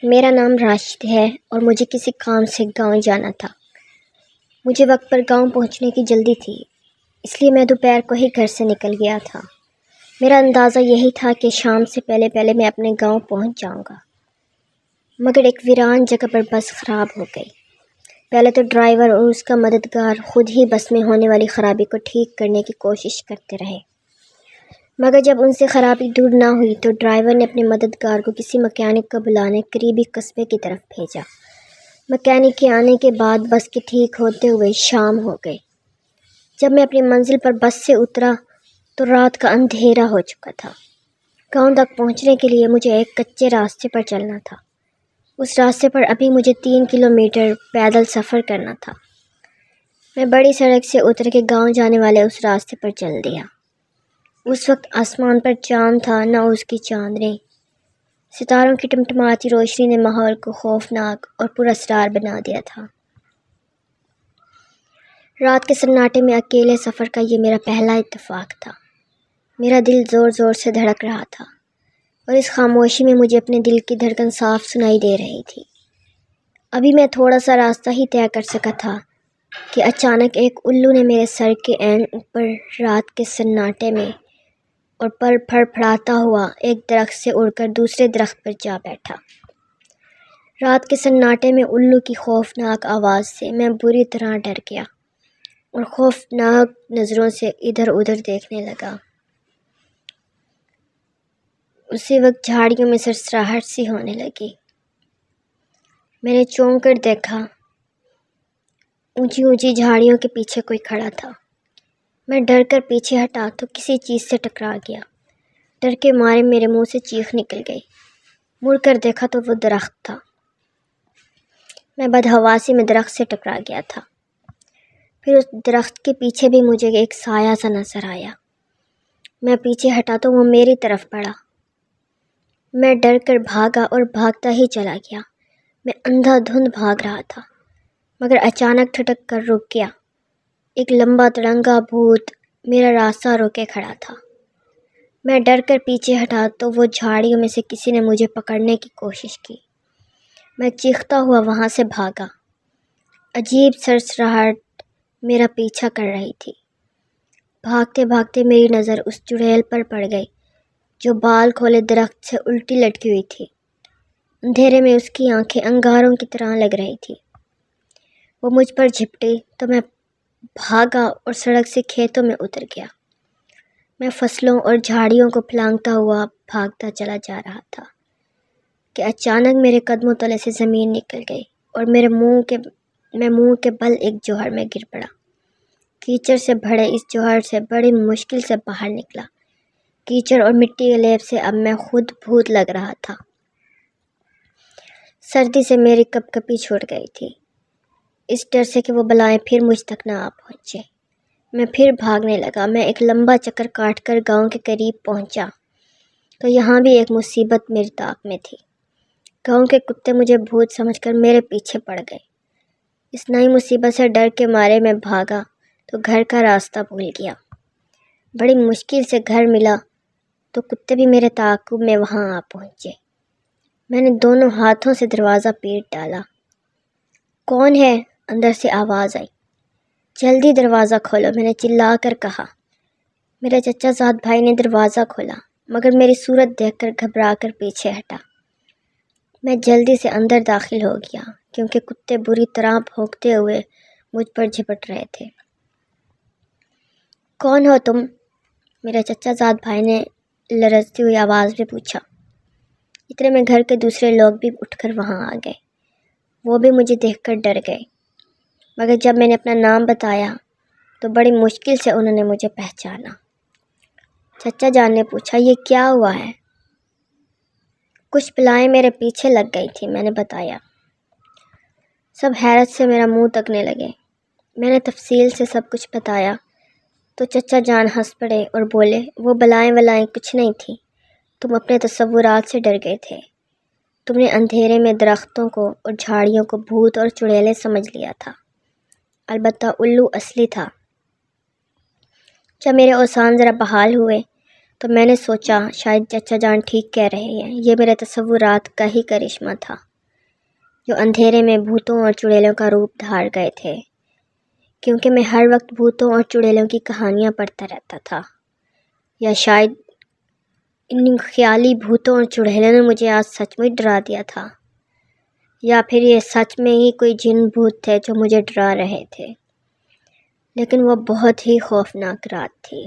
میرا نام راشد ہے اور مجھے کسی کام سے گاؤں جانا تھا۔ مجھے وقت پر گاؤں پہنچنے کی جلدی تھی، اس لیے میں دوپہر کو ہی گھر سے نکل گیا تھا۔ میرا اندازہ یہی تھا کہ شام سے پہلے میں اپنے گاؤں پہنچ جاؤں گا، مگر ایک ویران جگہ پر بس خراب ہو گئی۔ پہلے تو ڈرائیور اور اس کا مددگار خود ہی بس میں ہونے والی خرابی کو ٹھیک کرنے کی کوشش کرتے رہے، مگر جب ان سے خرابی دور نہ ہوئی تو ڈرائیور نے اپنے مددگار کو کسی مکینک کو بلانے قریبی قصبے کی طرف بھیجا۔ مکینک کے آنے کے بعد بس کے ٹھیک ہوتے ہوئے شام ہو گئی۔ جب میں اپنی منزل پر بس سے اترا تو رات کا اندھیرا ہو چکا تھا۔ گاؤں تک پہنچنے کے لیے مجھے ایک کچے راستے پر چلنا تھا۔ اس راستے پر ابھی مجھے 3 کلومیٹر پیدل سفر کرنا تھا۔ میں بڑی سڑک سے اتر کے گاؤں جانے والے اس راستے پر چل دیا۔ اس وقت آسمان پر چاند تھا نہ اس کی چاندنی۔ ستاروں کی ٹمٹماتی روشنی نے ماحول کو خوفناک اور پراسرار بنا دیا تھا۔ رات کے سناٹے میں اکیلے سفر کا یہ میرا پہلا اتفاق تھا۔ میرا دل زور زور سے دھڑک رہا تھا اور اس خاموشی میں مجھے اپنے دل کی دھڑکن صاف سنائی دے رہی تھی۔ ابھی میں تھوڑا سا راستہ ہی طے کر سکا تھا کہ اچانک ایک الو نے میرے سر کے عین اوپر رات کے سناٹے میں اور پر پھڑ پھڑاتا ہوا ایک درخت سے اڑ کر دوسرے درخت پر جا بیٹھا۔ رات کے سناٹے میں الو کی خوفناک آواز سے میں بری طرح ڈر گیا اور خوفناک نظروں سے ادھر ادھر دیکھنے لگا۔ اسی وقت جھاڑیوں میں سرسراہٹ سی ہونے لگی۔ میں نے چونک کر دیکھا، اونچی اونچی جھاڑیوں کے پیچھے کوئی کھڑا تھا۔ میں ڈر کر پیچھے ہٹا تو کسی چیز سے ٹکرا گیا۔ ڈر کے مارے میرے منہ سے چیخ نکل گئی۔ مڑ کر دیکھا تو وہ درخت تھا۔ میں بدحواسی میں درخت سے ٹکرا گیا تھا۔ پھر اس درخت کے پیچھے بھی مجھے ایک سایہ سا نظر آیا۔ میں پیچھے ہٹا تو وہ میری طرف پڑا۔ میں ڈر کر بھاگا اور بھاگتا ہی چلا گیا۔ میں اندھا دھند بھاگ رہا تھا، مگر اچانک ٹھٹک کر رک گیا۔ ایک لمبا تڑنگا بھوت میرا راستہ روکے کھڑا تھا۔ میں ڈر کر پیچھے ہٹا تو وہ جھاڑیوں میں سے کسی نے مجھے پکڑنے کی کوشش کی۔ میں چیختا ہوا وہاں سے بھاگا۔ عجیب سرسراہٹ میرا پیچھا کر رہی تھی۔ بھاگتے بھاگتے میری نظر اس چڑیل پر پڑ گئی جو بال کھولے درخت سے الٹی لٹکی ہوئی تھی۔ اندھیرے میں اس کی آنکھیں انگاروں کی طرح لگ رہی تھی۔ وہ مجھ پر جھپٹی تو میں بھاگا اور سڑک سے کھیتوں میں اتر گیا۔ میں فصلوں اور جھاڑیوں کو پھلانگتا ہوا بھاگتا چلا جا رہا تھا کہ اچانک میرے قدموں تلے سے زمین نکل گئی اور میں منہ کے بل ایک جوہر میں گر پڑا۔ کیچڑ سے بھرے اس جوہر سے بڑی مشکل سے باہر نکلا۔ کیچڑ اور مٹی کے لیپ سے اب میں خود بھوت لگ رہا تھا۔ سردی سے میری کپ کپی چھوٹ گئی تھی، اس ڈر سے کہ وہ بلائیں پھر مجھ تک نہ آ پہنچے۔ میں پھر بھاگنے لگا۔ میں ایک لمبا چکر کاٹ کر گاؤں کے قریب پہنچا تو یہاں بھی ایک مصیبت میری طاق میں تھی۔ گاؤں کے کتے مجھے بھوت سمجھ کر میرے پیچھے پڑ گئے۔ اس نئی مصیبت سے ڈر کے مارے میں بھاگا تو گھر کا راستہ بھول گیا۔ بڑی مشکل سے گھر ملا تو کتے بھی میرے تعاقب میں وہاں آ پہنچے۔ میں نے دونوں ہاتھوں سے دروازہ پیٹ ڈالا۔ کون ہے؟ اندر سے آواز آئی۔ جلدی دروازہ کھولو، میں نے چلا کر کہا۔ میرے چچا زاد بھائی نے دروازہ کھولا، مگر میری صورت دیکھ کر گھبرا کر پیچھے ہٹا۔ میں جلدی سے اندر داخل ہو گیا کیونکہ کتے بری طرح بھونکتے ہوئے مجھ پر جھپٹ رہے تھے۔ کون ہو تم؟ میرے چچا زاد بھائی نے لرزتی ہوئی آواز میں پوچھا۔ اتنے میں گھر کے دوسرے لوگ بھی اٹھ کر وہاں آ گئے۔ وہ بھی مجھے دیکھ کر ڈر گئے، مگر جب میں نے اپنا نام بتایا تو بڑی مشکل سے انہوں نے مجھے پہچانا۔ چچا جان نے پوچھا، یہ کیا ہوا ہے؟ کچھ بلائیں میرے پیچھے لگ گئی تھی، میں نے بتایا۔ سب حیرت سے میرا منہ تکنے لگے۔ میں نے تفصیل سے سب کچھ بتایا تو چچا جان ہنس پڑے اور بولے، وہ بلائیں کچھ نہیں تھی، تم اپنے تصورات سے ڈر گئے تھے۔ تم نے اندھیرے میں درختوں کو اور جھاڑیوں کو بھوت اور چڑیلیں سمجھ لیا تھا، البتہ الو اصلی تھا۔ جب میرے اوزان ذرا بحال ہوئے تو میں نے سوچا شاید چچا جان ٹھیک کہہ رہے ہیں، یہ میرے تصورات کا ہی کرشمہ تھا۔ جو اندھیرے میں بھوتوں اور چڑیلوں کا روپ دھار گئے تھے، کیونکہ میں ہر وقت بھوتوں اور چڑیلوں کی کہانیاں پڑھتا رہتا تھا، یا شاید ان خیالی بھوتوں اور چڑیلوں نے مجھے آج سچ مچ ڈرا دیا تھا، یا پھر یہ سچ میں ہی کوئی جن بھوت تھے جو مجھے ڈرا رہے تھے۔ لیکن وہ بہت ہی خوفناک رات تھی۔